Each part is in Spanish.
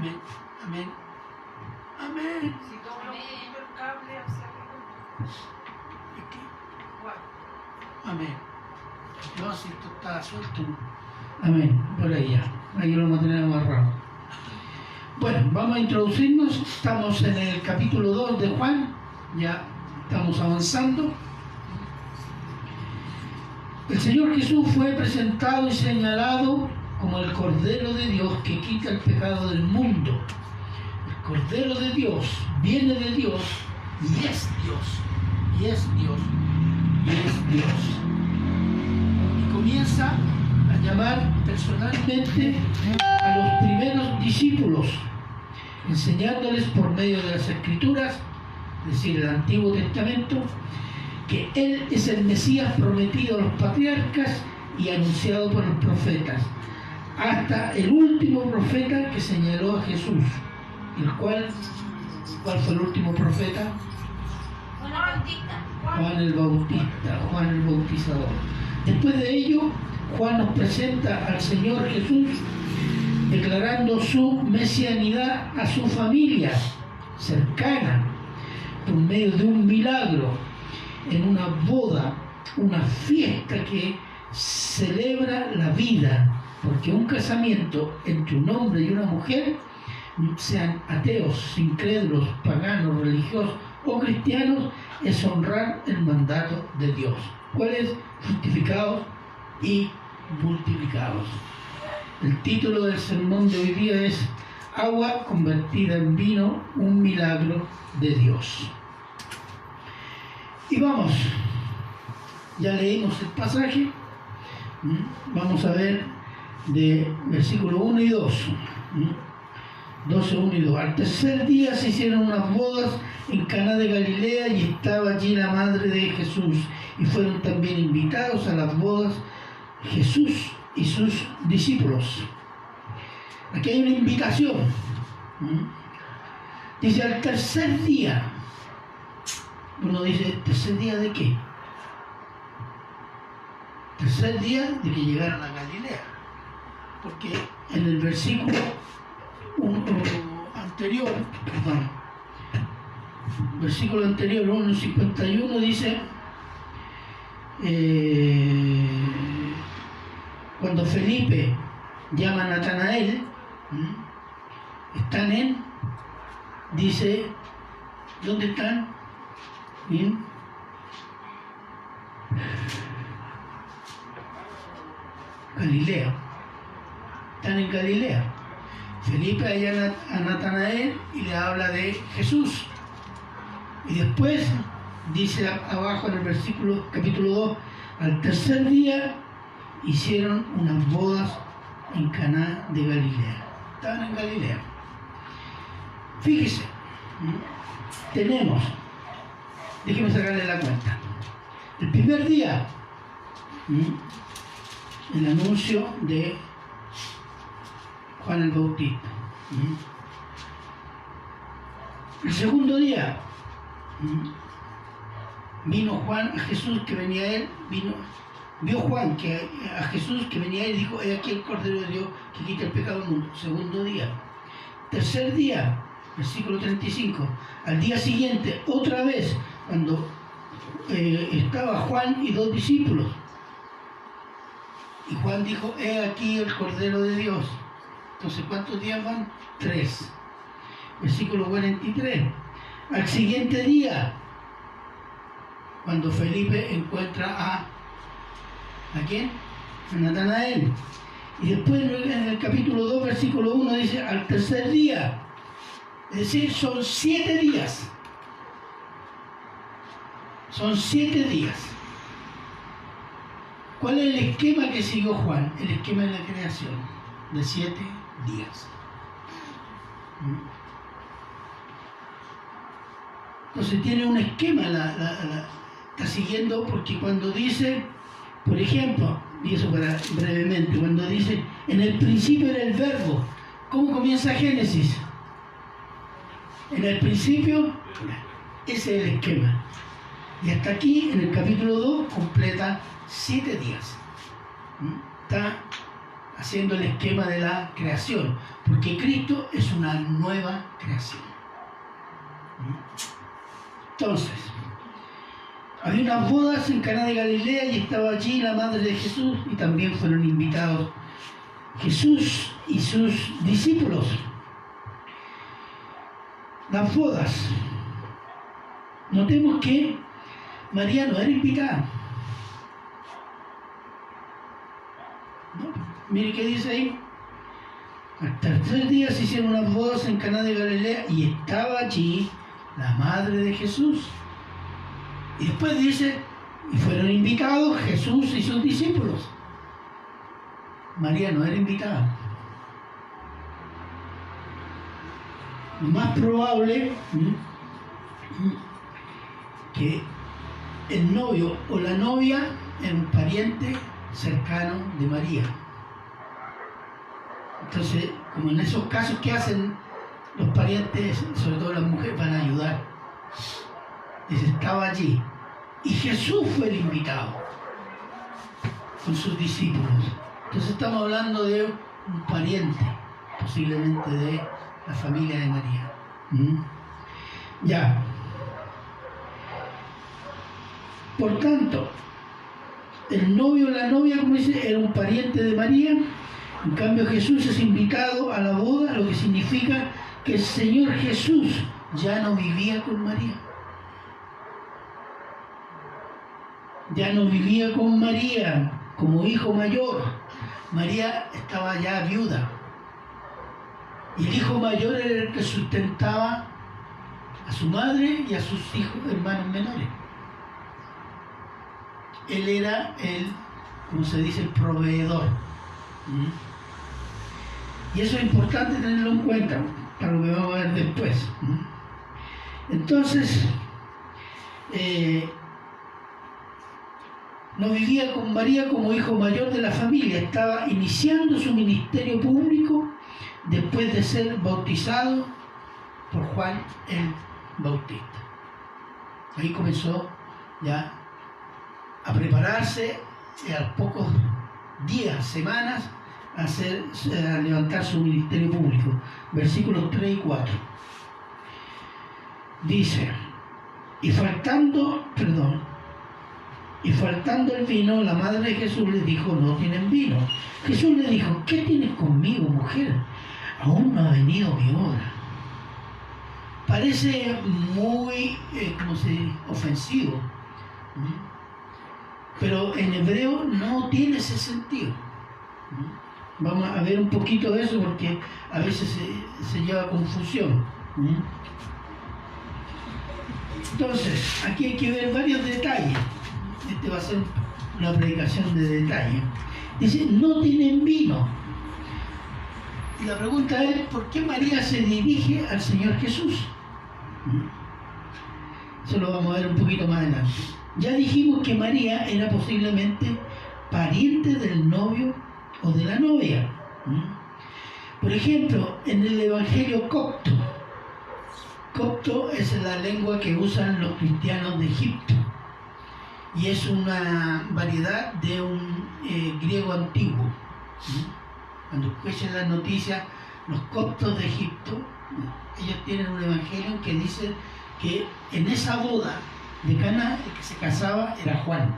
Amén. Amén. Amén. Si doblo un poquito el cable hacia arriba. Aquí. Igual. Amén. No, si esto está suelto. Amén. Por ahí ya. Ahí lo vamos a tener amarrado. Bueno, vamos a introducirnos. Estamos en el capítulo 2 de Juan. Ya estamos avanzando. El Señor Jesús fue presentado y señalado como el Cordero de Dios que quita el pecado del mundo. El Cordero de Dios viene de Dios y es Dios. Y es Dios. Y es Dios. Y comienza a llamar personalmente a los primeros discípulos, enseñándoles por medio de las Escrituras, es decir, el Antiguo Testamento, que Él es el Mesías prometido a los patriarcas y anunciado por los profetas, hasta el último profeta que señaló a Jesús, ¿cuál fue el último profeta? Juan el Bautista, Juan el Bautizador. Después de ello, Juan nos presenta al Señor Jesús declarando su mesianidad a su familia cercana por medio de un milagro en una boda, una fiesta que celebra la vida, porque un casamiento entre un hombre y una mujer, sean ateos, incrédulos, paganos, religiosos o cristianos, es honrar el mandato de Dios. ¿Cuál es? Justificados y multiplicados. El título del sermón de hoy día es Agua convertida en vino, un milagro de Dios. Y vamos, ya leímos el pasaje, vamos a ver de versículo 1 y 2. 12, 1 y 2. Al tercer día se hicieron unas bodas en Caná de Galilea y estaba allí la madre de Jesús, y fueron también invitados a las bodas Jesús y sus discípulos. Aquí hay una invitación. Dice al tercer día. Uno dice, ¿tercer día de qué? Tercer día de que llegaron a Galilea. Porque en el versículo anterior, versículo anterior, 1:51, dice, cuando Felipe llama a Natanael, están dice, ¿dónde están? Bien. Galilea. Están en Galilea. Felipe halla a Natanael y le habla de Jesús. Y después dice abajo en el versículo, capítulo 2, al tercer día hicieron unas bodas en Caná de Galilea. Estaban en Galilea. Fíjese, tenemos, déjeme sacarle la cuenta. El primer día, el anuncio de Juan el Bautista. El segundo día, vino Juan a Jesús que venía a él, vio Juan que a Jesús que venía a él y dijo, he aquí el Cordero de Dios que quita el pecado del mundo. Segundo día. Tercer día, versículo 35, al día siguiente, otra vez, cuando estaba Juan y dos discípulos. Y Juan dijo, he aquí el Cordero de Dios. Entonces, ¿cuántos días van? 3. Versículo 43. Al siguiente día, cuando Felipe encuentra ¿a quién? A Natanael. Y después en el capítulo 2, versículo 1 dice, al tercer día. Es decir, son 7 días. Son 7 días. ¿Cuál es el esquema que siguió Juan? El esquema de la creación, de 7 días. Entonces tiene un esquema, está siguiendo, porque cuando dice, por ejemplo, y eso para brevemente, cuando dice, en el principio era el verbo, ¿cómo comienza Génesis? En el principio, ese es el esquema. Y hasta aquí, en el capítulo 2, completa 7 días. Está haciendo el esquema de la creación, porque Cristo es una nueva creación. Entonces, había unas bodas en Caná de Galilea y estaba allí la madre de Jesús y también fueron invitados Jesús y sus discípulos. Las bodas. Notemos que María no era invitada. ¿No? Mire qué dice ahí. Al tercer día se hicieron unas bodas en Caná de Galilea y estaba allí la madre de Jesús. Y después dice, y fueron invitados Jesús y sus discípulos. María no era invitada. Lo más probable que el novio o la novia era un pariente cercano de María. Entonces, como en esos casos que hacen los parientes, sobre todo las mujeres, van a ayudar. Dice, estaba allí. Y Jesús fue el invitado con sus discípulos. Entonces estamos hablando de un pariente, posiblemente de la familia de María. Ya. Por tanto, el novio o la novia, como dice, era un pariente de María. En cambio, Jesús es invitado a la boda, lo que significa que el Señor Jesús ya no vivía con María. Ya no vivía con María como hijo mayor. María estaba ya viuda. Y el hijo mayor era el que sustentaba a su madre y a sus hijos, hermanos menores. Él era el, como se dice, el proveedor. Y eso es importante tenerlo en cuenta para lo que vamos a ver después. Entonces, no vivía con María como hijo mayor de la familia, estaba iniciando su ministerio público después de ser bautizado por Juan el Bautista. Ahí comenzó ya a prepararse y a pocos días, semanas, a levantar su ministerio público. Versículos 3 y 4. Dice, y faltando el vino, la madre de Jesús le dijo, no tienen vino. Jesús le dijo, ¿qué tienes conmigo, mujer? Aún no ha venido mi hora. Parece muy, ofensivo. Pero en hebreo no tiene ese sentido. Vamos a ver un poquito de eso porque a veces se lleva a confusión. Entonces, aquí hay que ver varios detalles. Este va a ser una predicación de detalle. Dice, no tienen vino. Y la pregunta es, ¿por qué María se dirige al Señor Jesús? Eso lo vamos a ver un poquito más adelante. Ya dijimos que María era posiblemente pariente del novio o de la novia. Por ejemplo, en el Evangelio copto es la lengua que usan los cristianos de Egipto y es una variedad de un griego antiguo. Cuando escuchen las noticias, los coptos de Egipto, ellos tienen un evangelio que dice que en esa boda de Caná el que se casaba era Juan.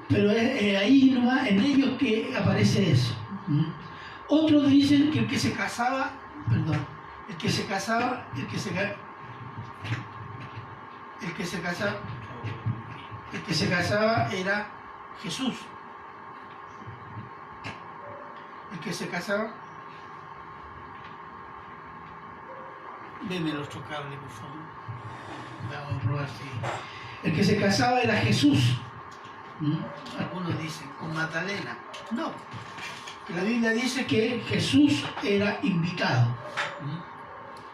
Pero es ahí nomás en ellos que aparece eso. Otros dicen que el que se casaba era Jesús. El que se casaba, deme el otro cable, por favor. Vamos a probar si. El que se casaba era Jesús. Algunos dicen con Magdalena. No. La Biblia dice que Jesús era invitado.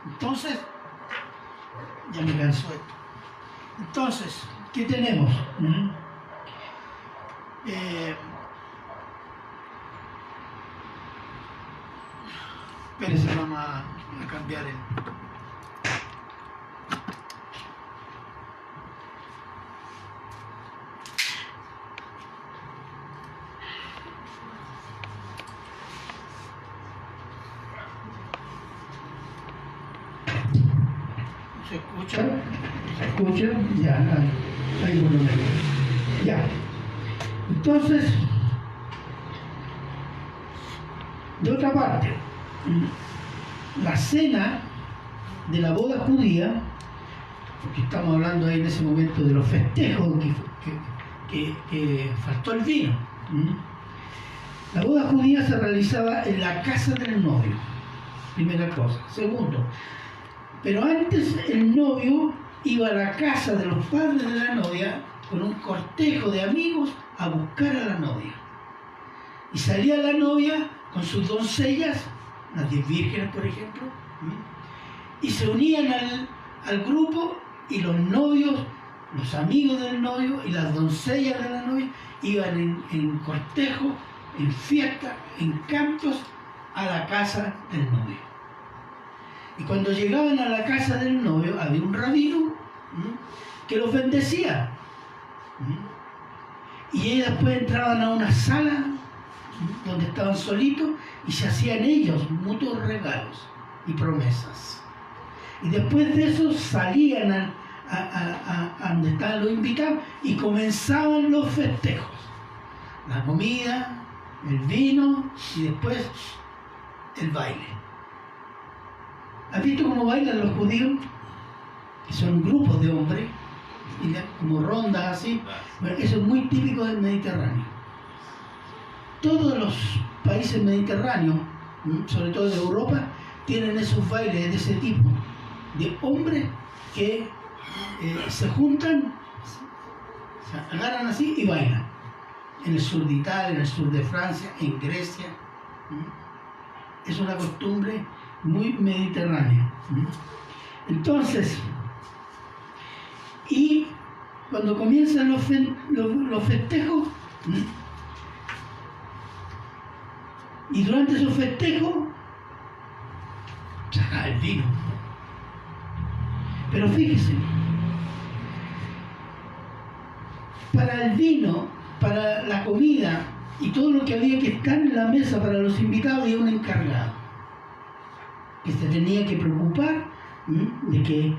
Entonces, ya me cansó esto. Entonces, ¿qué tenemos? Espérense, vamos a cambiar el... ¿Se escucha? ¿Se escucha? Ya, ahí por lo menos. Ya. Entonces, de otra parte, la cena de la boda judía, porque estamos hablando ahí en ese momento de los festejos que faltó el vino. La boda judía se realizaba en la casa del novio, primera cosa. Segundo, pero antes el novio iba a la casa de los padres de la novia con un cortejo de amigos a buscar a la novia. Y salía la novia con sus doncellas, las 10 vírgenes por ejemplo, y se unían al grupo, y los novios, los amigos del novio y las doncellas de la novia iban en cortejo, en fiesta, en cantos a la casa del novio. Y cuando llegaban a la casa del novio había un rabino que los bendecía. Y ellos después entraban a una sala donde estaban solitos y se hacían ellos mutuos regalos y promesas. Y después de eso salían a donde estaban los invitados y comenzaban los festejos. La comida, el vino y después el baile. ¿Has visto cómo bailan los judíos? Que son grupos de hombres, como rondas así. Bueno, eso es muy típico del Mediterráneo. Todos los países mediterráneos, sobre todo de Europa, tienen esos bailes de ese tipo, de hombres que se juntan, se agarran así y bailan. En el sur de Italia, en el sur de Francia, en Grecia. Es una costumbre muy mediterránea. Entonces, y cuando comienzan los festejos, y durante esos festejos, saca el vino. Pero fíjese, para el vino, para la comida y todo lo que había que estar en la mesa para los invitados, había un encargado que se tenía que preocupar de que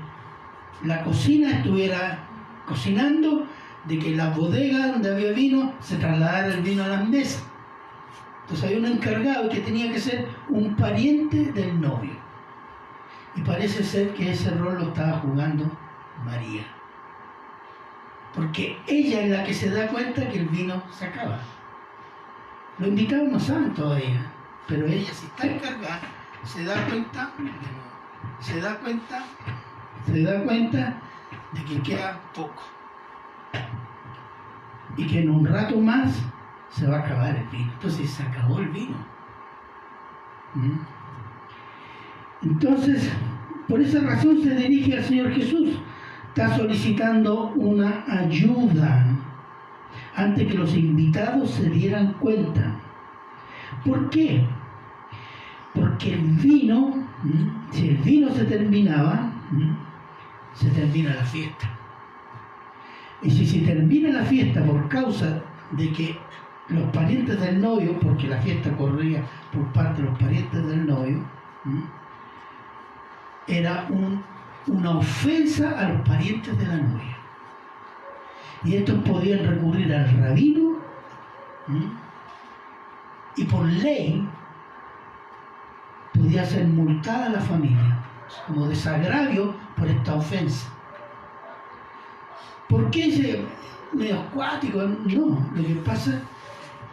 la cocina estuviera cocinando, de que en las bodegas donde había vino se trasladara el vino a las mesas. Entonces había un encargado que tenía que ser un pariente del novio. Y parece ser que ese rol lo estaba jugando María. Porque ella es la que se da cuenta que el vino se acaba. Los invitados no saben todavía, pero ella, si está encargada, se da cuenta de que queda poco. Y que en un rato más se va a acabar el vino. Entonces se acabó el vino. Entonces, por esa razón se dirige al Señor Jesús. Está solicitando una ayuda antes que los invitados se dieran cuenta. ¿Por qué? Porque el vino, si el vino se terminaba, se termina la fiesta. Y si se termina la fiesta por causa de que los parientes del novio, porque la fiesta corría por parte de los parientes del novio, era una ofensa a los parientes de la novia. Y estos podían recurrir al rabino, y por ley podía ser multada a la familia como desagravio por esta ofensa. ¿Por qué ese medio acuático? No, lo que pasa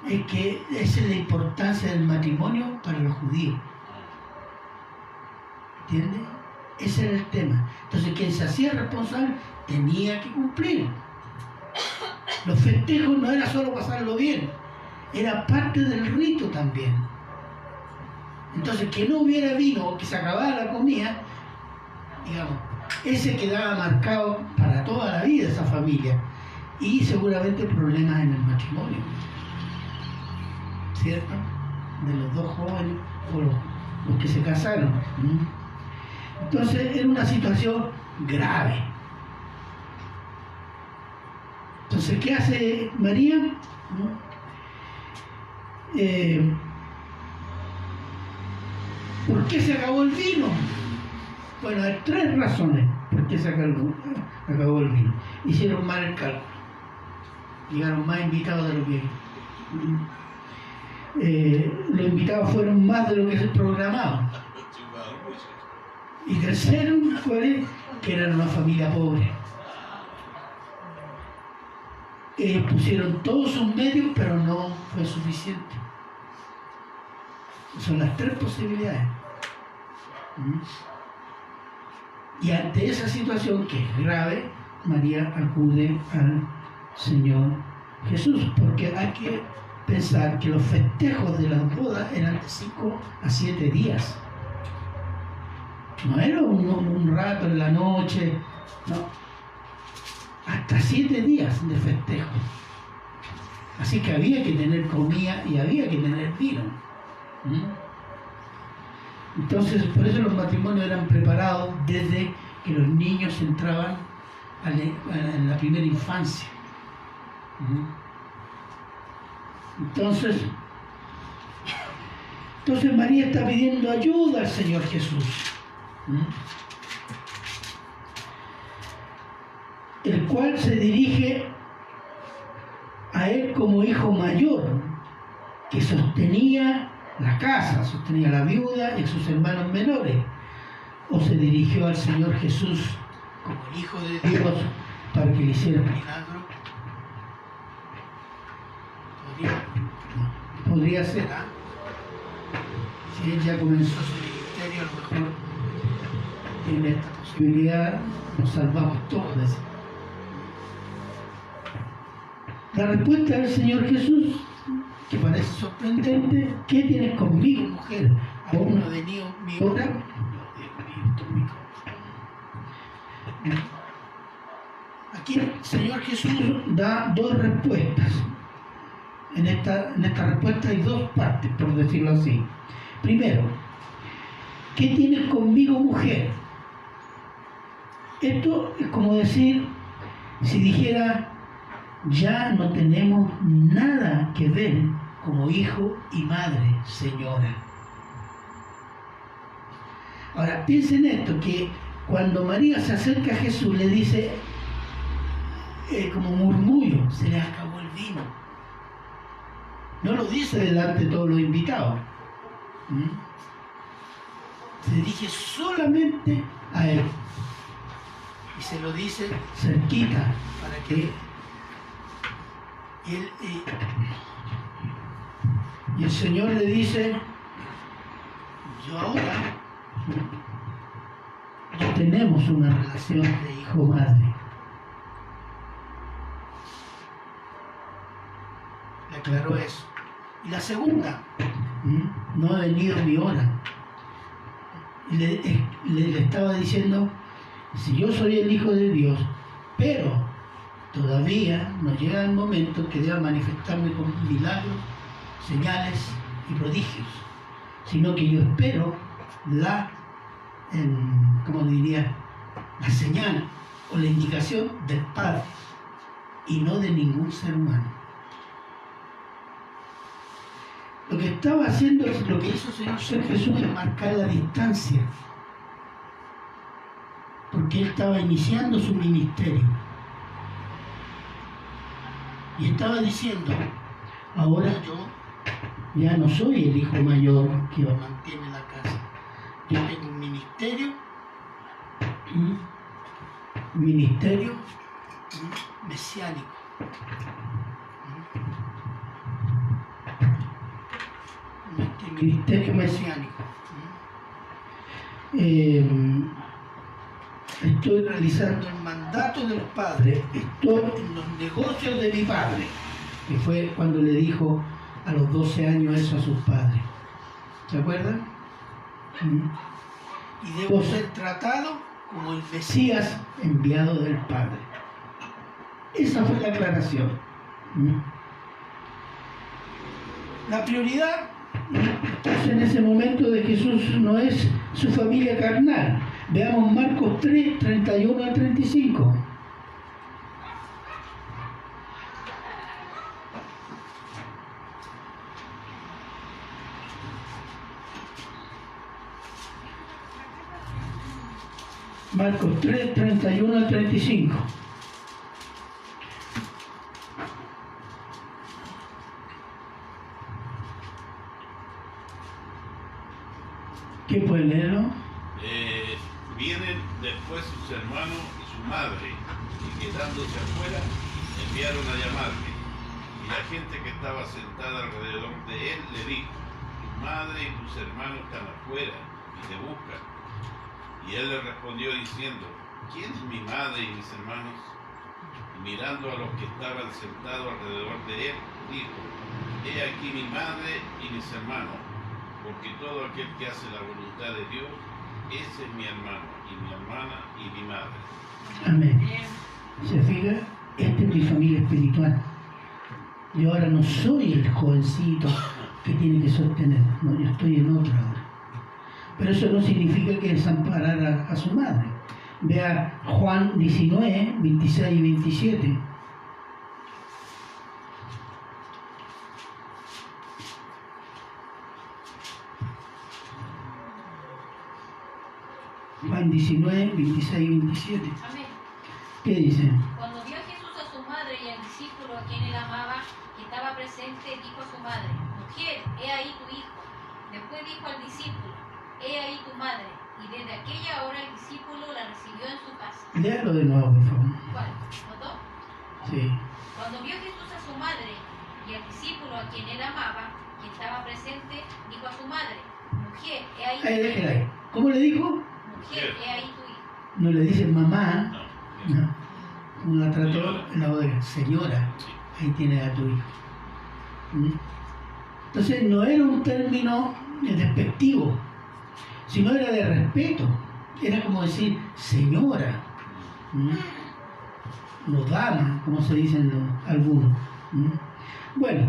es que esa es la importancia del matrimonio para los judíos. ¿Entiendes? Ese era el tema. Entonces, quien se hacía responsable tenía que cumplir. Los festejos no era solo pasarlo bien, era parte del rito también. Entonces, que no hubiera vino o que se acabara la comida, digamos, ese quedaba marcado para toda la vida esa familia, y seguramente problemas en el matrimonio, ¿cierto? De los dos jóvenes o los que se casaron. Entonces era una situación grave. Entonces, ¿qué hace María? ¿Por qué se acabó el vino? Bueno, hay 3 razones por ¿por qué se acabó el vino? Hicieron mal el cálculo. Llegaron más invitados de lo que... los invitados fueron más de lo que se programaba. Y tercero, ¿cuál es? Que eran una familia pobre. Pusieron todos sus medios, pero no fue suficiente. Son las tres posibilidades. Y ante esa situación, que es grave, María acude al Señor Jesús, porque hay que pensar que los festejos de las bodas eran de 5 a 7 días. No era un rato en la noche, no. Hasta 7 días de festejo. Así que había que tener comida y había que tener vino. Entonces, por eso los matrimonios eran preparados desde que los niños entraban en la primera infancia. Entonces María está pidiendo ayuda al Señor Jesús, el cual se dirige a él como hijo mayor, que sostenía la casa, sostenía a la viuda y a sus hermanos menores, o se dirigió al Señor Jesús como el Hijo de Dios para que le hiciera el milagro. Podría ser, si él ya comenzó su ministerio, a lo mejor en esta posibilidad nos salvamos todos. La respuesta del Señor Jesús, que parece sorprendente: ¿qué tienes conmigo, mujer? ¿Aún no ha venido mi hora? Aquí el Señor Jesús da dos respuestas. En esta respuesta hay dos partes, por decirlo así. Primero, ¿qué tienes conmigo, mujer? Esto es como decir, si dijera, ya no tenemos nada que ver como hijo y madre, señora. Ahora, piensen esto, que cuando María se acerca a Jesús, le dice, como murmullo, se le acabó el vino. No lo dice delante de todos los invitados. Se dirige solamente a él. Y se lo dice cerquita, para que y el Señor le dice, yo ahora no tenemos una relación de hijo-madre. Le aclaró eso. Y la segunda, no ha venido mi hora. Y le estaba diciendo, si yo soy el Hijo de Dios, pero todavía no llega el momento que deba manifestarme con milagros, señales y prodigios, sino que yo espero la señal o la indicación del Padre y no de ningún ser humano. Lo que estaba haciendo, lo que hizo el Señor Jesús, es marcar la distancia, porque Él estaba iniciando su ministerio y estaba diciendo, ahora yo ya no soy el hijo mayor que mantiene la casa, yo tengo un ministerio mesiánico. Ministerio mesiánico. Estoy realizando el mandato del Padre, estoy en los negocios de mi Padre, que fue cuando le dijo a los 12 años eso a sus padres. ¿Se acuerdan? Y debo ser tratado como el Mesías enviado del Padre. Esa fue la aclaración. La prioridad en ese momento de Jesús no es su familia carnal. Veamos Marcos 3, 31 al 35. Marcos 3, 31 al 35. ¿Qué puede leerlo? Vienen después sus hermanos y su madre, y quedándose afuera, enviaron a llamarle. Y la gente que estaba sentada alrededor de él le dijo: tu madre y tus hermanos están afuera y te buscan. Y él le respondió diciendo: ¿quién es mi madre y mis hermanos? Y mirando a los que estaban sentados alrededor de él, dijo: he aquí mi madre y mis hermanos, porque todo aquel que hace la voluntad de Dios, ese es mi hermano, y mi hermana, y mi madre. Amén. ¿Se fija? Esta es mi familia espiritual. Yo ahora no soy el jovencito que tiene que sostener, no, yo estoy en otra ahora. Pero eso no significa que desamparara a su madre. Vea Juan 19, 26 y 27. Juan 19, 26 y 27. Amén. ¿Qué dice? Cuando vio Jesús a su madre y al discípulo a quien él amaba, que estaba presente, dijo a su madre: mujer, he ahí tu hijo. Después dijo al discípulo: he ahí tu madre. Y desde aquella hora el discípulo la recibió en su casa. Léalo de nuevo, por favor. ¿Cuál? ¿Notó? Sí. Cuando vio Jesús a su madre y al discípulo a quien él amaba, que estaba presente, dijo a su madre: mujer, he ahí tu Ahí, hijo. déjela ahí. ¿Cómo le dijo? Mujer, he ahí tu hijo. No le dice mamá, No. no. Como la trató en la bodega. Señora, ahí tiene a tu hijo. ¿Mm? Entonces no era un término despectivo, sino era de respeto. Era como decir señora, ¿Mm? O dama, como se dicen algunos. ¿Mm? Bueno,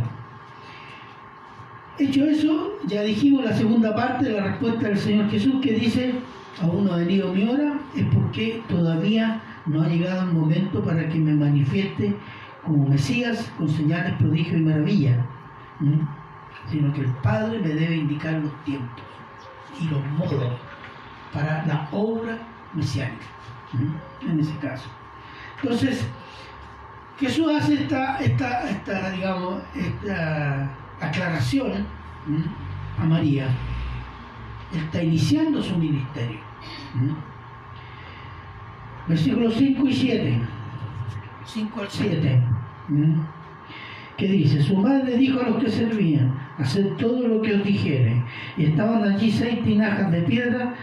hecho eso, ya dijimos la segunda parte de la respuesta del Señor Jesús, que dice: aún no ha venido mi hora, es porque todavía no ha llegado el momento para que me manifieste como Mesías con señales, prodigios y maravillas. ¿Mm? Sino que el Padre me debe indicar los tiempos y los modos para la obra mesiánica. ¿Mm? En ese caso. Entonces, Jesús hace esta aclaración, ¿m?, a María. Él está iniciando su ministerio. ¿M? Versículos 5 y 7. 5 al 7. ¿M? Que dice: su madre dijo a los que servían: haced todo lo que os dijere. Y estaban allí 6 tinajas de piedra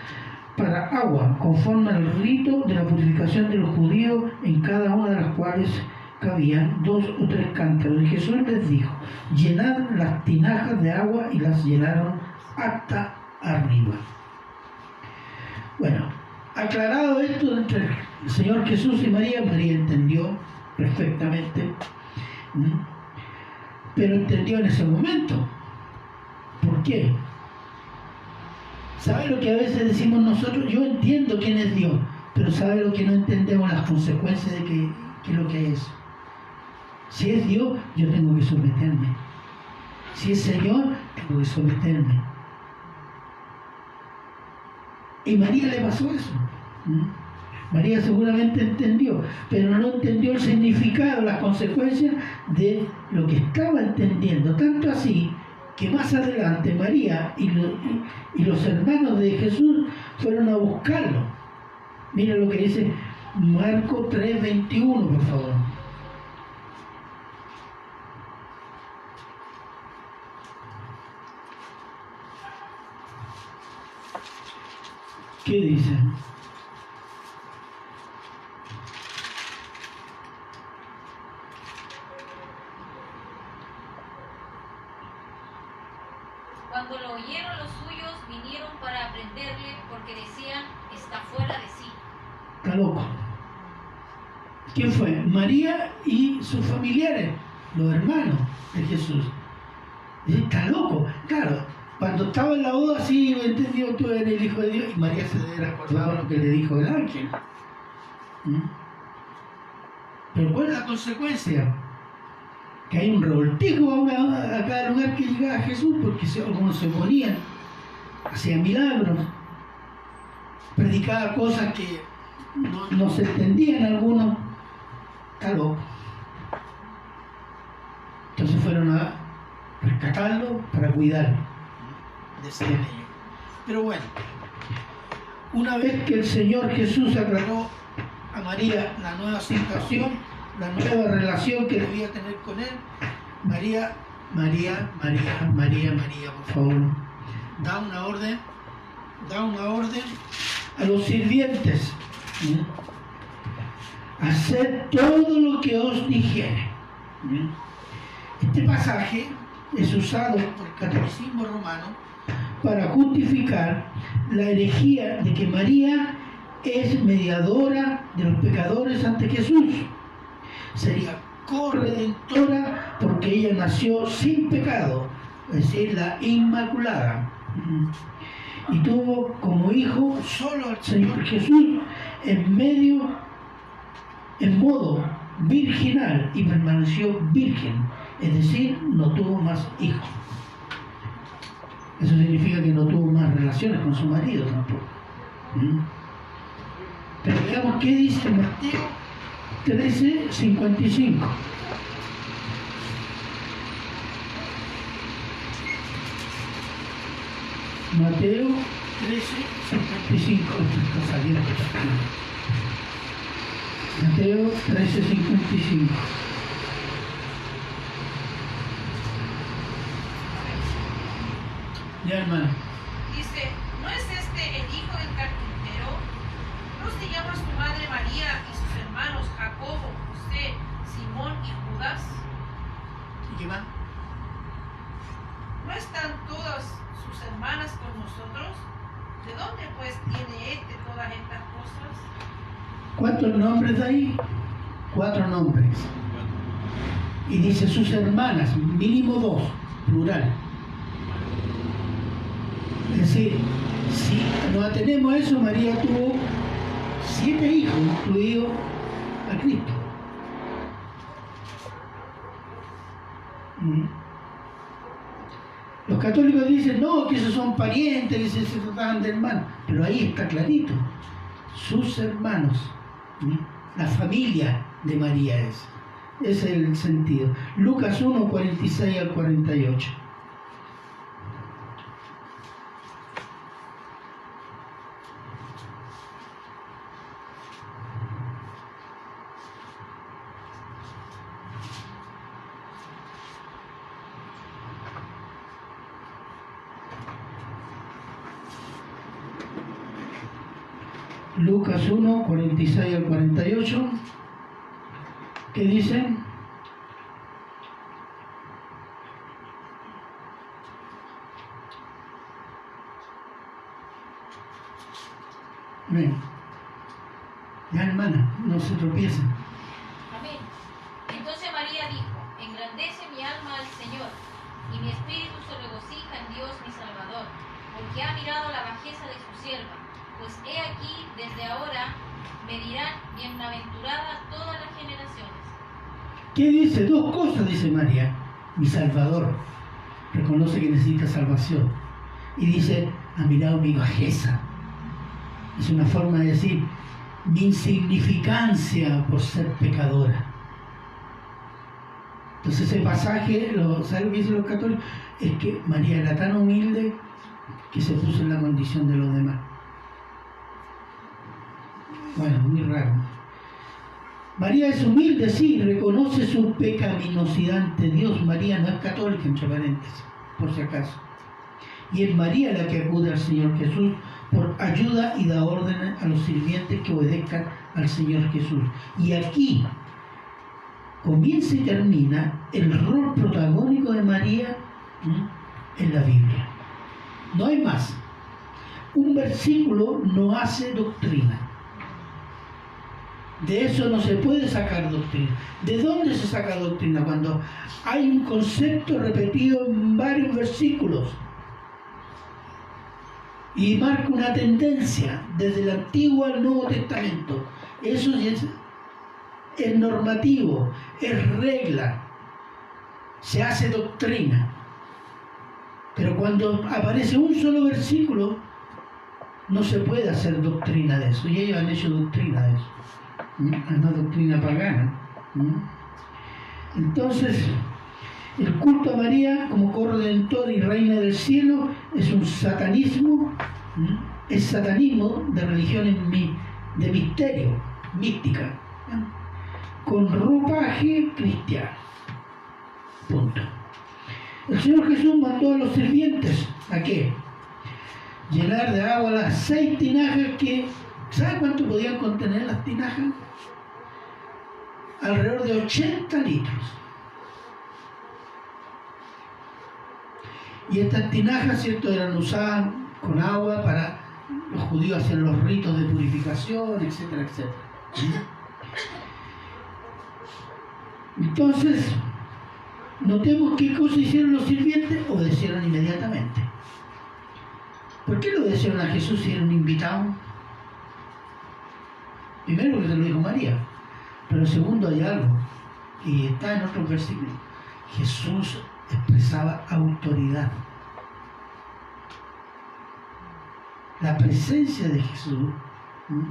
para agua, conforme al rito de la purificación de los judíos, en cada una de las cuales cabían 2 o 3 cántaros. Y Jesús les dijo: llenad las tinajas de agua, y las llenaron hasta arriba. Bueno, aclarado esto entre el Señor Jesús y María, María entendió perfectamente, pero entendió en ese momento. ¿Por qué? ¿Sabe lo que a veces decimos nosotros? Yo entiendo quién es Dios, pero ¿sabe lo que no entendemos? Las consecuencias de qué es lo que es. Si es Dios, yo tengo que someterme. Si es Señor, tengo que someterme. Y María le pasó eso. María seguramente entendió, pero no entendió el significado, las consecuencias de lo que estaba entendiendo. Tanto así que más adelante María y los hermanos de Jesús fueron a buscarlo. Mira lo que dice Marcos 3:21, por favor. ¿Qué dice? Cuando lo oyeron los suyos, vinieron para aprenderle, porque decían: está fuera de sí. Está loco. ¿Quién fue? María y sus familiares, los hermanos de Jesús. Dice: está loco. Claro, cuando estaba en la boda, sí, entendió: tú eres el Hijo de Dios. Y María se debe recordar lo que le dijo el ángel. Pero ¿cuál es la consecuencia? Que hay un revoltijo a cada lugar que llegaba Jesús, porque algunos se oponían, hacía milagros, predicaba cosas que no se entendían algunos, está loco. Entonces fueron a rescatarlo para cuidarlo, decían ellos. Pero bueno, una vez que el Señor Jesús aclaró a María la nueva situación, la nueva relación que debía tener con él, María, por favor, da una orden a los sirvientes: haced todo lo que os dijere. Este pasaje es usado por el catolicismo romano para justificar la herejía de que María es mediadora de los pecadores ante Jesús. Sería corredentora porque ella nació sin pecado, es decir, la Inmaculada, y tuvo como hijo solo al Señor Jesús en modo virginal, y permaneció virgen, es decir, no tuvo más hijos. Eso significa que no tuvo más relaciones con su marido tampoco. Pero veamos qué dice Mateo 13:55. Mateo 13:55. Mateo 13:55. Ya, hermano. Dice, ¿no es este el hijo del carpintero? ¿No se llama su madre María y sus hermanos Jacobo, José, Simón y Judas? ¿Y qué más? ¿No están todas sus hermanas con nosotros? ¿De dónde pues tiene este todas estas cosas? ¿Cuántos nombres da ahí? 4 nombres. Y dice sus hermanas, mínimo 2, plural. Es decir, si nos atenemos a eso, María tuvo 7 hijos, incluido a Cristo. Los católicos dicen, no, que esos son parientes, que se trataban de hermanos. Pero ahí está clarito. Sus hermanos, la familia de María es. Ese es el sentido. Lucas 1, 46 al 48. Lucas 1, 46 al 48, ¿qué dicen? Ven. Ya, hermana, no se tropiecen. Amén. Entonces María dijo, engrandece mi alma al Señor, y mi espíritu se regocija en Dios mi Salvador, porque ha mirado la bajeza de su sierva. Pues he aquí, desde ahora, me dirán bienaventuradas todas las generaciones. ¿Qué dice? 2 cosas dice María. Mi Salvador. Reconoce que necesita salvación. Y dice, ha mirado mi bajeza. Es una forma de decir, mi insignificancia por ser pecadora. Entonces ese pasaje, ¿saben lo que dicen los católicos? Es que María era tan humilde que se puso en la condición de los demás. Bueno, muy raro. María es humilde, sí, reconoce su pecaminosidad ante Dios. María no es católica, entre paréntesis, por si acaso. Y es María la que acude al Señor Jesús por ayuda y da órdenes a los sirvientes que obedezcan al Señor Jesús. Y aquí comienza y termina el rol protagónico de María en la Biblia. No hay más. Un versículo no hace doctrina. De eso no se puede sacar doctrina. ¿De dónde se saca doctrina? Cuando hay un concepto repetido en varios versículos y marca una tendencia desde el Antiguo al Nuevo Testamento. Eso es normativo, es regla, se hace doctrina. Pero cuando aparece un solo versículo, no se puede hacer doctrina de eso, y ellos han hecho doctrina de eso, una doctrina pagana. Entonces, el culto a María como corredentor y reina del cielo es un satanismo, es satanismo de religiones de misterio, mística, con ropaje cristiano. Punto. El Señor Jesús mandó a los sirvientes ¿a qué? Llenar de agua las 6 tinajas que, ¿sabe cuánto podían contener las tinajas? Alrededor de 80 litros. Y estas tinajas, ¿cierto?, eran usadas con agua para los judíos hacer los ritos de purificación, etcétera, etcétera. Entonces, notemos qué cosa hicieron los sirvientes. Obedecieron inmediatamente. ¿Por qué le obedecieron a Jesús si era un invitado? Primero, porque se lo dijo María. Pero segundo, hay algo, y está en otro versículo. Jesús expresaba autoridad. La presencia de Jesús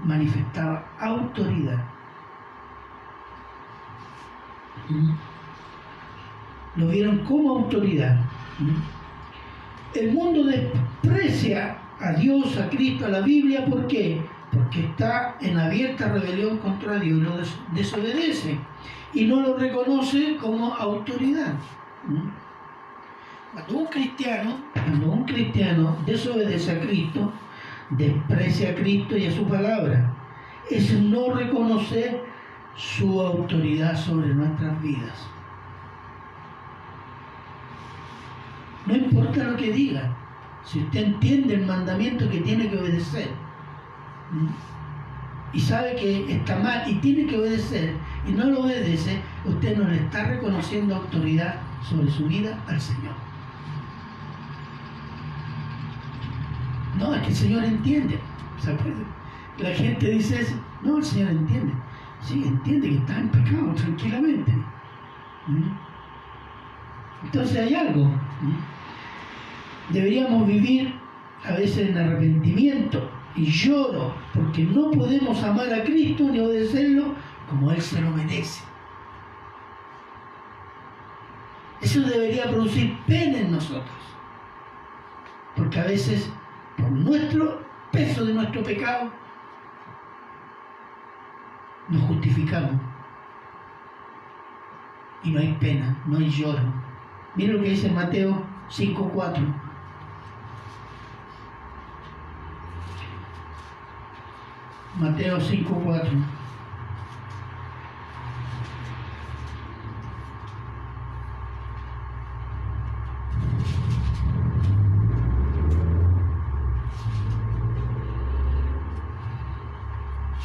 manifestaba autoridad. Lo vieron como autoridad. El mundo desprecia a Dios, a Cristo, a la Biblia. ¿Por qué? Porque está en abierta rebelión contra Dios y lo desobedece y no lo reconoce como autoridad. Cuando un cristiano desobedece a Cristo, desprecia a Cristo y a su palabra, es no reconocer su autoridad sobre nuestras vidas. No importa lo que diga, si usted entiende el mandamiento que tiene que obedecer y sabe que está mal y tiene que obedecer y no lo obedece, usted no le está reconociendo autoridad sobre su vida al Señor. No, es que el Señor entiende. ¿Se acuerdan? La gente dice eso. No, el Señor entiende. Sí, entiende que está en pecado tranquilamente. Entonces hay algo. Deberíamos vivir a veces en arrepentimiento y lloro porque no podemos amar a Cristo ni obedecerlo como Él se lo merece. Eso debería producir pena en nosotros, porque a veces por nuestro peso de nuestro pecado nos justificamos y no hay pena, no hay lloro. Miren lo que dice Mateo 5:4. Mateo 5:4.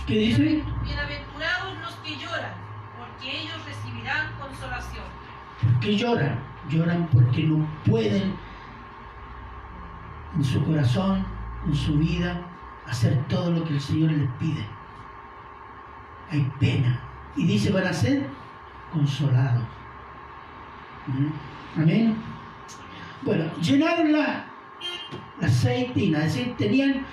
¿Qué dice? Bienaventurados los que lloran, porque ellos recibirán consolación. ¿Por qué lloran? Lloran porque no pueden en su corazón, en su vida, hacer todo lo que el Señor les pide. Hay pena. Y dice, van a ser consolados. Amén. Bueno, llenaron las 6 tinas, es decir, tenían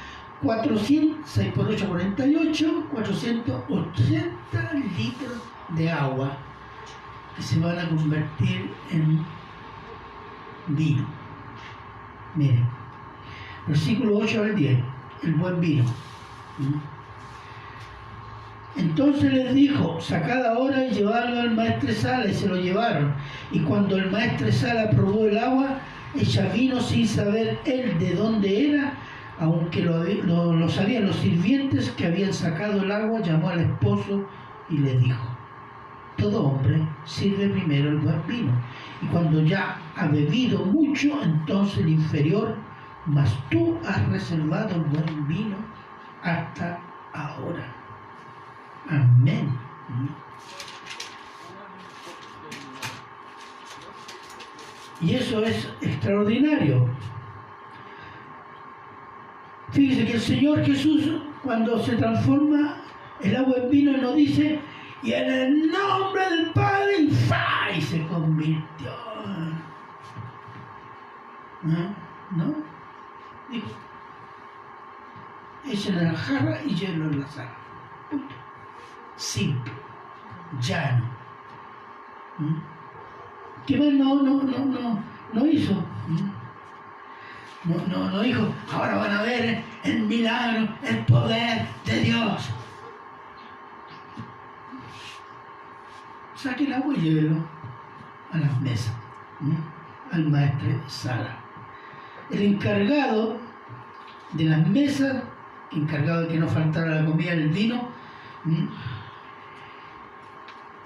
6 por 8, 48, 480 litros de agua que se van a convertir en vino. Miren, versículo 8 al 10, el buen vino. Entonces les dijo, sacad ahora y llevadlo al maestresala, y se lo llevaron. Y cuando el maestresala probó el agua, hecha vino sin saber él de dónde era, aunque lo sabían los sirvientes que habían sacado el agua, llamó al esposo y le dijo, todo hombre sirve primero el buen vino, y cuando ya ha bebido mucho, entonces el inferior, mas tú has reservado el buen vino hasta ahora. Amén. Y eso es extraordinario. Fíjese que el Señor Jesús, cuando se transforma el agua en vino, nos dice, y en el nombre del Padre, y se convirtió. ¿No? Dijo, echen en la jarra y llévenlo en la sala. Punto. Simple, llano. ¿Qué más no hizo? No dijo, ahora van a ver el milagro, el poder de Dios. Saque el agua y llévelo a las mesas, al maestro Sala. El encargado de las mesas, encargado de que no faltara la comida y el vino,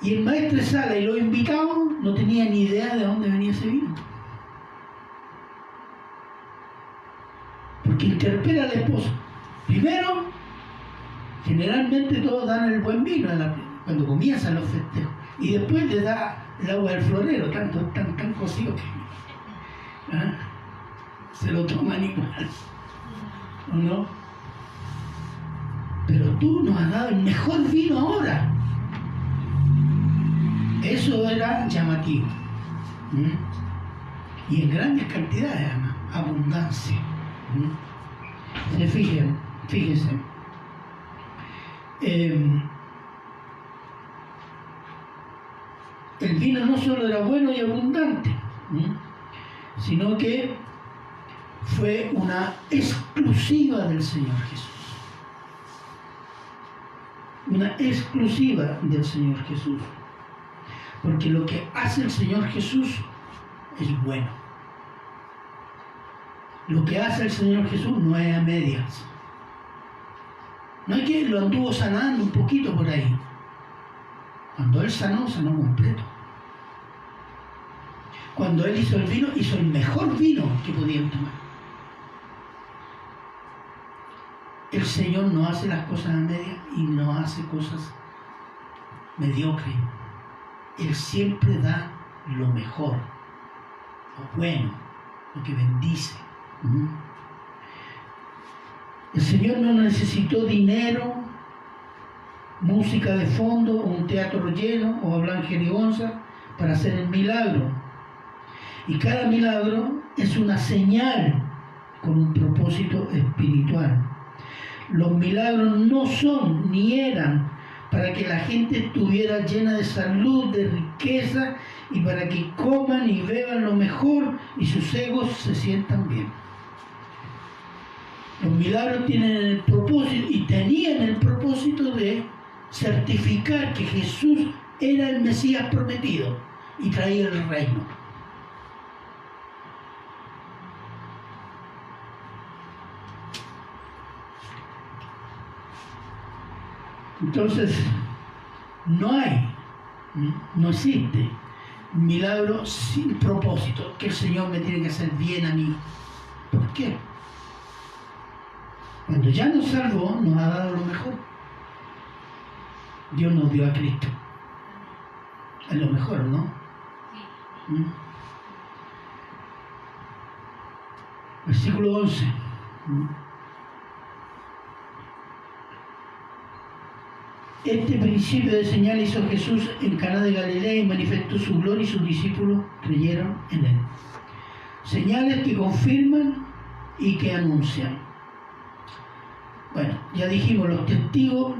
y el maestro Sala y los invitados no tenían ni idea de dónde venía ese vino. Porque interpela al esposo. Primero, generalmente todos dan el buen vino cuando comienzan los festejos. Y después le da el agua del florero, tan cocido que se lo toman igual. ¿O no? Pero tú nos has dado el mejor vino ahora. Eso era llamativo. Y en grandes cantidades, además, abundancia. Fíjense. El vino no solo era bueno y abundante, sino que fue una exclusiva del Señor Jesús. Una exclusiva del Señor Jesús. Porque lo que hace el Señor Jesús es bueno. Lo que hace el Señor Jesús no es a medias. No es que lo anduvo sanando un poquito por ahí. Cuando Él sanó completo. Cuando Él hizo el vino, hizo el mejor vino que podían tomar. El Señor no hace las cosas a medias y no hace cosas mediocres. Él siempre da lo mejor, lo bueno, lo que bendice. El Señor no necesitó dinero, música de fondo, o un teatro lleno, o hablar jerigonza para hacer el milagro. Y cada milagro es una señal con un propósito espiritual. Los milagros no son ni eran para que la gente estuviera llena de salud, de riqueza, y para que coman y beban lo mejor y sus egos se sientan bien. Los milagros tienen el propósito, y tenían el propósito, de certificar que Jesús era el Mesías prometido y traía el reino. Entonces, no existe milagro sin propósito, que el Señor me tiene que hacer bien a mí. ¿Por qué? Cuando ya nos salvó, nos ha dado lo mejor. Dios nos dio a Cristo. Es lo mejor, ¿no? Versículo 11. Este principio de señal hizo Jesús en Caná de Galilea y manifestó su gloria, y sus discípulos creyeron en él. Señales que confirman y que anuncian. Bueno, ya dijimos, los testigos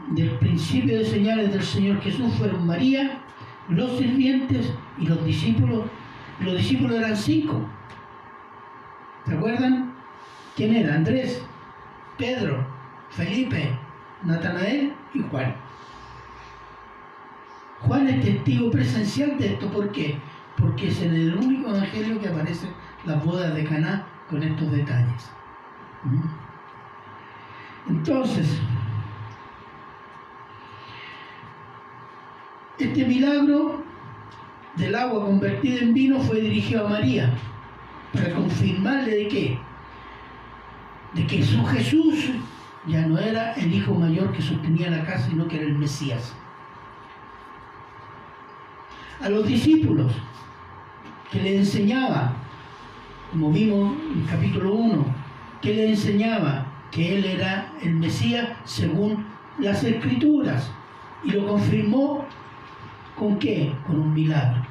del principio de señales del Señor Jesús fueron María, los sirvientes y los discípulos. Los discípulos eran 5. ¿Se acuerdan? ¿Quién era? Andrés, Pedro, Felipe, Natanael y Juan. Juan es testigo presencial de esto. ¿Por qué? Porque es en el único evangelio que aparecen las bodas de Caná con estos detalles. Entonces, este milagro del agua convertida en vino fue dirigido a María para confirmarle de qué, de que su Jesús ya no era el hijo mayor que sostenía la casa, sino que era el Mesías. A los discípulos, que le enseñaba, como vimos en el capítulo 1, que le enseñaba que él era el Mesías según las Escrituras, y lo confirmó ¿con qué? Con un milagro.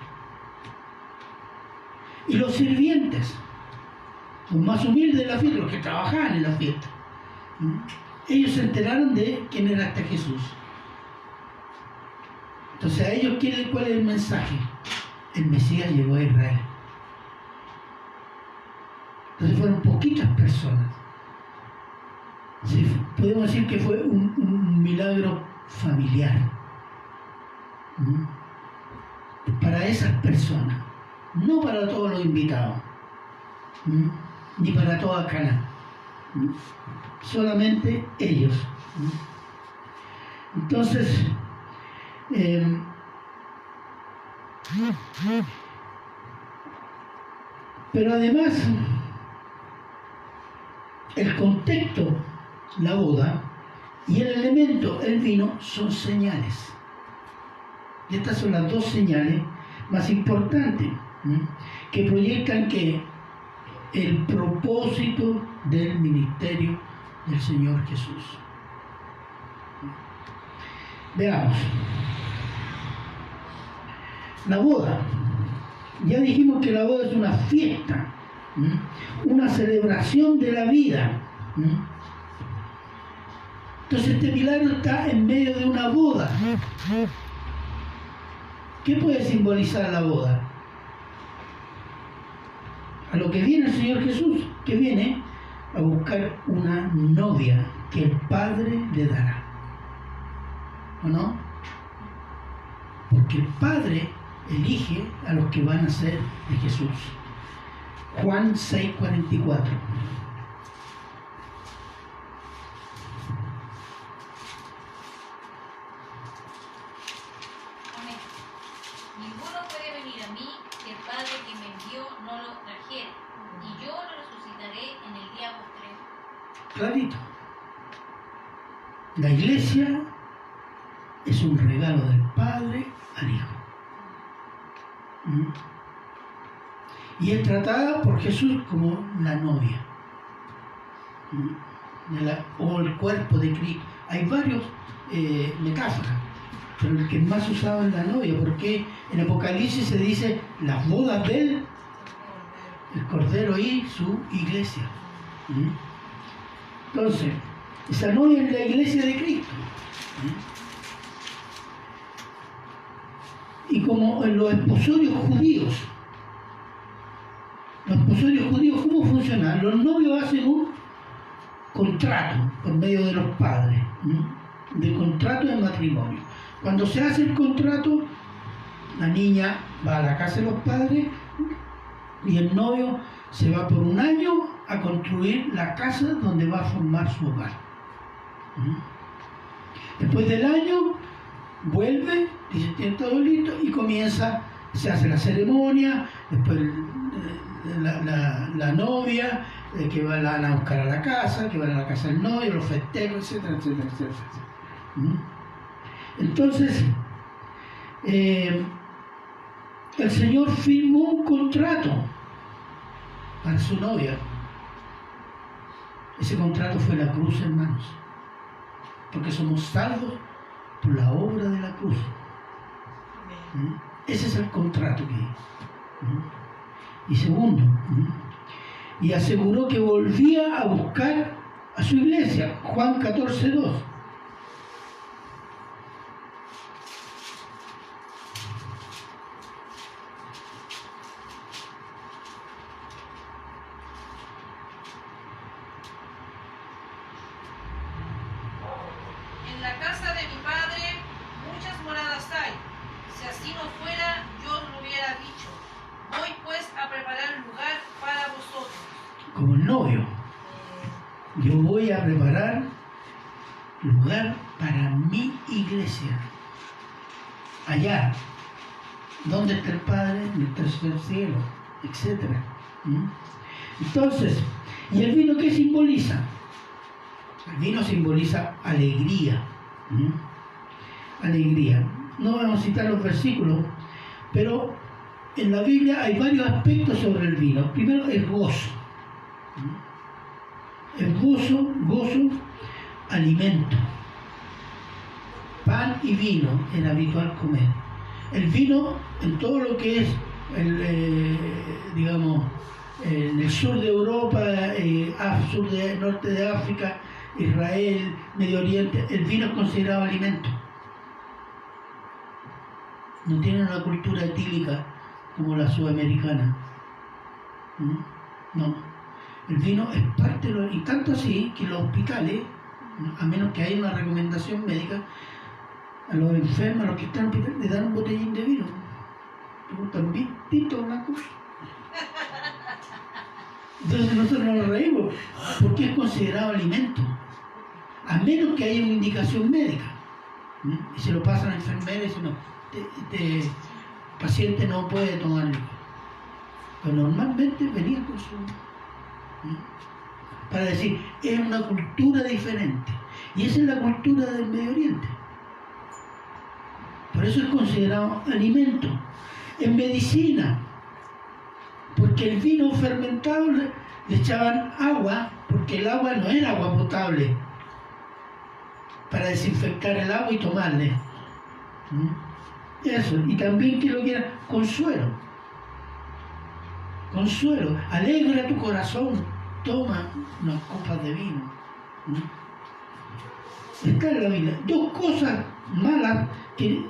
Y los sirvientes, los más humildes de la fiesta, los que trabajaban en la fiesta, Ellos se enteraron de quién era este Jesús. Entonces a ellos, ¿cuál es el mensaje? El Mesías llegó a Israel. Entonces fueron poquitas personas. Sí, podemos decir que fue un milagro familiar. Para esas personas, no para todos los invitados, ni para toda Cana, solamente ellos. Entonces, pero además, el contexto, la boda, y el elemento, el vino, son señales. Y estas son las dos señales más importantes, que proyectan que el propósito del ministerio del Señor Jesús. Veamos. La boda. Ya dijimos que la boda es una fiesta, una celebración de la vida. Entonces este milagro está en medio de una boda. ¿Qué puede simbolizar la boda? A lo que viene el Señor Jesús, que viene a buscar una novia que el Padre le dará. ¿O no? Porque el Padre elige a los que van a ser de Jesús. Juan 6:44. Ninguno puede venir a mí que el Padre que me envió no lo trajere, y yo lo resucitaré en el día postrero. Clarito. La iglesia es un regalo del Padre al Hijo. Y es tratada por Jesús como la novia. O el cuerpo de Cristo. Hay varios metáforas, pero el que más usado es la novia, porque en Apocalipsis se dice las bodas del Cordero y su iglesia. Entonces, esa novia es la iglesia de Cristo. Y como en los esposorios judíos, ¿cómo funcionan? Los novios hacen un contrato por medio de los padres, de contrato de matrimonio. Cuando se hace el contrato, la niña va a la casa de los padres y el novio se va por un año a construir la casa donde va a formar su hogar. Después del año vuelve, dice tiene todo listo y se hace la ceremonia, después la novia, que van a buscar a la casa, que van a la casa del novio, los festejos, etcétera, etcétera, etcétera. Entonces, el Señor firmó un contrato para su novia. Ese contrato fue la cruz, hermanos, porque somos salvos por la obra de la cruz. Ese es el contrato que hay. Y segundo, y aseguró que volvía a buscar a su iglesia. Juan 14:2. En la casa de mi Padre muchas moradas hay. Si así no fuera, yo os lo hubiera dicho. Voy pues a preparar lugar para vosotros. Como el novio, yo voy a preparar lugar para mi iglesia. Allá, donde está el Padre, en el tercer cielo, etc. Entonces, ¿y el vino qué simboliza? El vino simboliza alegría. Alegría. No vamos a citar los versículos, pero en la Biblia hay varios aspectos sobre el vino. Primero, el gozo. El gozo, alimento. Pan y vino era habitual comer. El vino, en todo lo que es, digamos, en el sur de Europa, norte de África, Israel, Medio Oriente, el vino es considerado alimento. No tienen una cultura etílica como la sudamericana. No. El vino es parte de lo... Y tanto así que los hospitales, a menos que haya una recomendación médica, a los enfermos, a los que están en el hospital, le dan un botellín de vino. También tinto blanco. Entonces nosotros nos reímos porque es considerado alimento, a menos que haya una indicación médica. Y se lo pasan a la enfermera y dicen, no, este paciente no puede tomarlo. Pero normalmente venía con su... Para decir, es una cultura diferente. Y esa es la cultura del Medio Oriente. Por eso es considerado alimento. En medicina, porque el vino fermentado le echaban agua, porque el agua no era agua potable, para desinfectar el agua y tomarle. Eso, y también que lo quiera, consuelo. Consuelo, alegra tu corazón, toma unas copas de vino. Está en la Biblia. Dos cosas malas que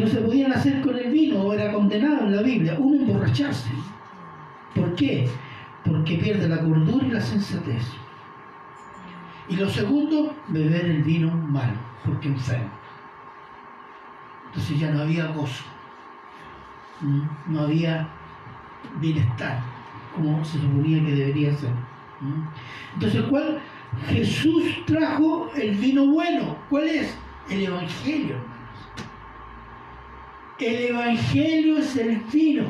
no se podían hacer con el vino o era condenado en la Biblia. Uno, emborracharse. ¿Por qué? Porque pierde la cordura y la sensatez. Y lo segundo, beber el vino malo, porque enferma. Entonces ya no había gozo, no había bienestar, como se suponía que debería ser. Entonces, ¿cuál? Jesús trajo el vino bueno. ¿Cuál es? El Evangelio, hermanos. El Evangelio es el vino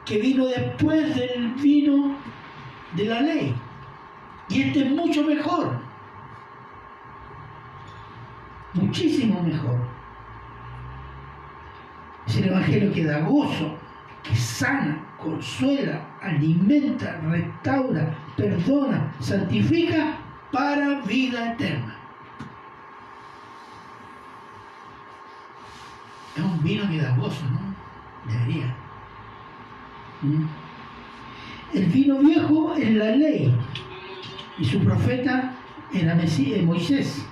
que vino después del vino de la ley. Y este es mucho mejor. Muchísimo mejor. Es el Evangelio que da gozo, que sana, consuela, alimenta, restaura, perdona, santifica para vida eterna. Es un vino que da gozo, ¿no? Debería. El vino viejo es la ley y su profeta era Moisés.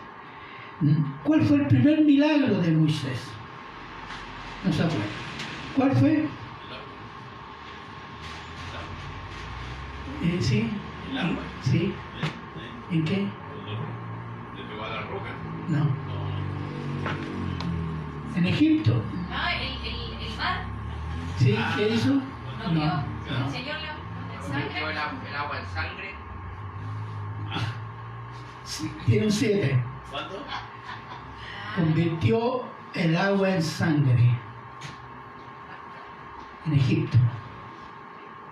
¿Cuál fue el primer milagro de Moisés? No se acuerda. ¿Cuál fue? ¿Sí? ¿El agua? ¿Sí? ¿En qué? ¿Le pegó a la roca? No. ¿En Egipto? El mar. ¿Sí? ¿Qué hizo? ¿Lo vio? ¿El Señor el sangre? ¿Convirtió el agua en sangre? Sí, tiene un 7. ¿Cuánto? Convirtió el agua en sangre en Egipto.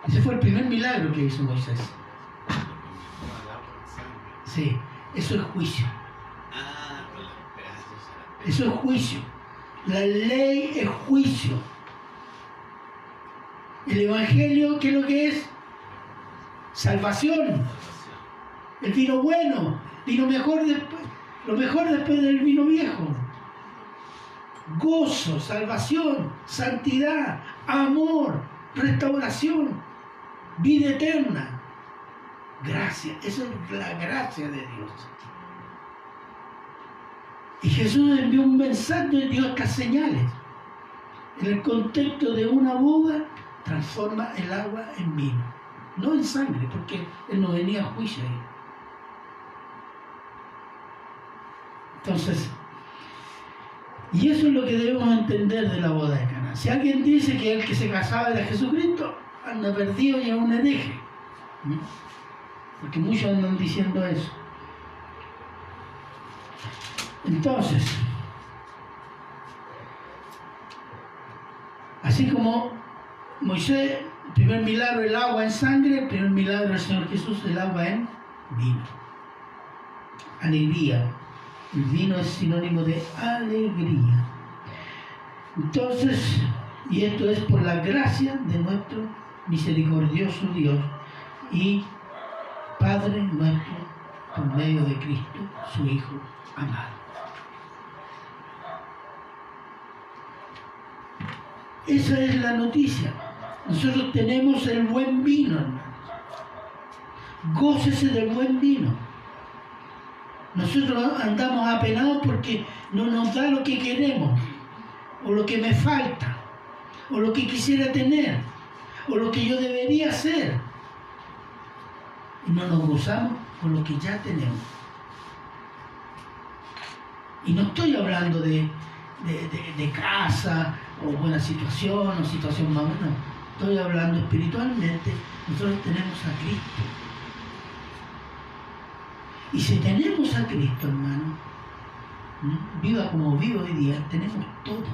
Ese fue el primer milagro que hizo Moisés. Sí, eso es juicio. Eso es juicio. La ley es juicio. El Evangelio, ¿qué es lo que es? Salvación. El vino bueno, vino mejor después, lo mejor después del vino viejo. Gozo, salvación, santidad, amor, restauración, vida eterna. Gracia, eso es la gracia de Dios. Y Jesús envió un mensaje, dio estas señales. En el contexto de una boda, transforma el agua en vino. No en sangre, porque él no venía a juicio ahí. Entonces, y eso es lo que debemos entender de la boda de Caná. Si alguien dice que el que se casaba era Jesucristo, anda perdido y es un hereje. Porque muchos andan diciendo eso. Entonces, así como Moisés, el primer milagro el agua en sangre, el primer milagro del Señor Jesús el agua en vino. Alegría. El vino es sinónimo de alegría. Entonces, y esto es por la gracia de nuestro misericordioso Dios y Padre nuestro, por medio de Cristo, su Hijo amado. Esa es la noticia. Nosotros tenemos el buen vino, hermanos. Gócese del buen vino. Nosotros andamos apenados porque no nos da lo que queremos, o lo que me falta, o lo que quisiera tener, o lo que yo debería hacer. Y no nos gozamos con lo que ya tenemos. Y no estoy hablando de casa, o buena situación, o situación más buena. Estoy hablando espiritualmente. Nosotros tenemos a Cristo. Y si tenemos a Cristo, hermano, viva como vivo hoy día, tenemos todo.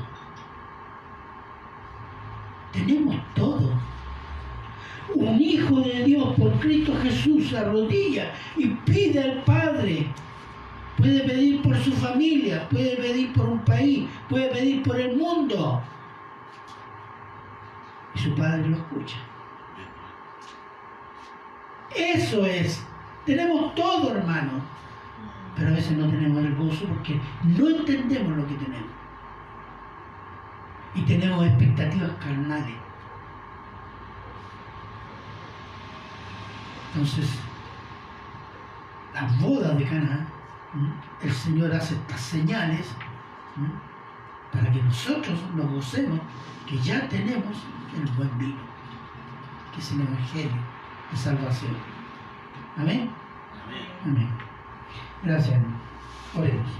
Tenemos todo. Un hijo de Dios por Cristo Jesús se arrodilla y pide al Padre. Puede pedir por su familia, puede pedir por un país, puede pedir por el mundo. Y su Padre lo escucha. Eso es. Tenemos todo, hermano. Pero a veces no tenemos el gozo porque no entendemos lo que tenemos. Y tenemos expectativas carnales. Entonces, las bodas de Caná, el Señor hace estas señales para que nosotros nos gocemos que ya tenemos el buen vino, que es el Evangelio de salvación. Amén. Amén. Gracias, hermano. Oremos.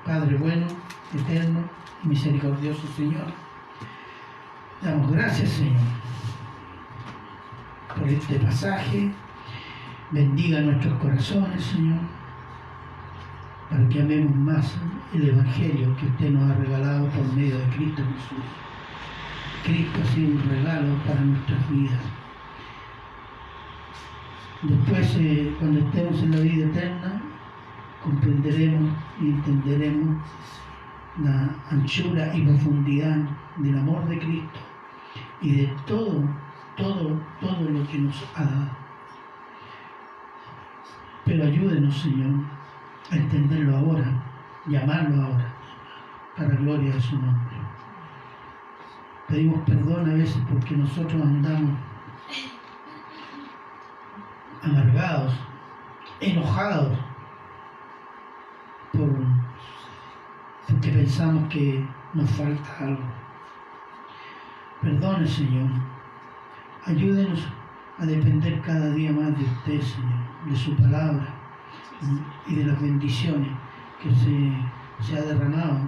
Padre bueno, eterno y misericordioso Señor, damos gracias, Señor, por este pasaje. Bendiga nuestros corazones, Señor, para que amemos más el Evangelio que usted nos ha regalado por medio de Cristo Jesús. Cristo ha sido un regalo para nuestras vidas. Después, cuando estemos en la vida eterna, comprenderemos y entenderemos la anchura y profundidad del amor de Cristo y de todo lo que nos ha dado. Pero ayúdenos, Señor, a entenderlo ahora, llamarlo ahora, para gloria de su nombre. Pedimos perdón a veces porque nosotros andamos amargados, enojados, porque pensamos que nos falta algo. Perdone, Señor. Ayúdenos a depender cada día más de usted, Señor, de su palabra y de las bendiciones que se ha derramado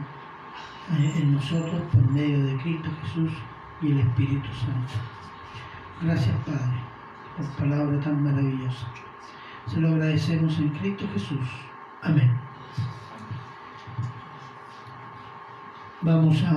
en nosotros por medio de Cristo Jesús y el Espíritu Santo. Gracias, Padre, por palabra tan maravillosa. Se lo agradecemos en Cristo Jesús. Amén. Vamos a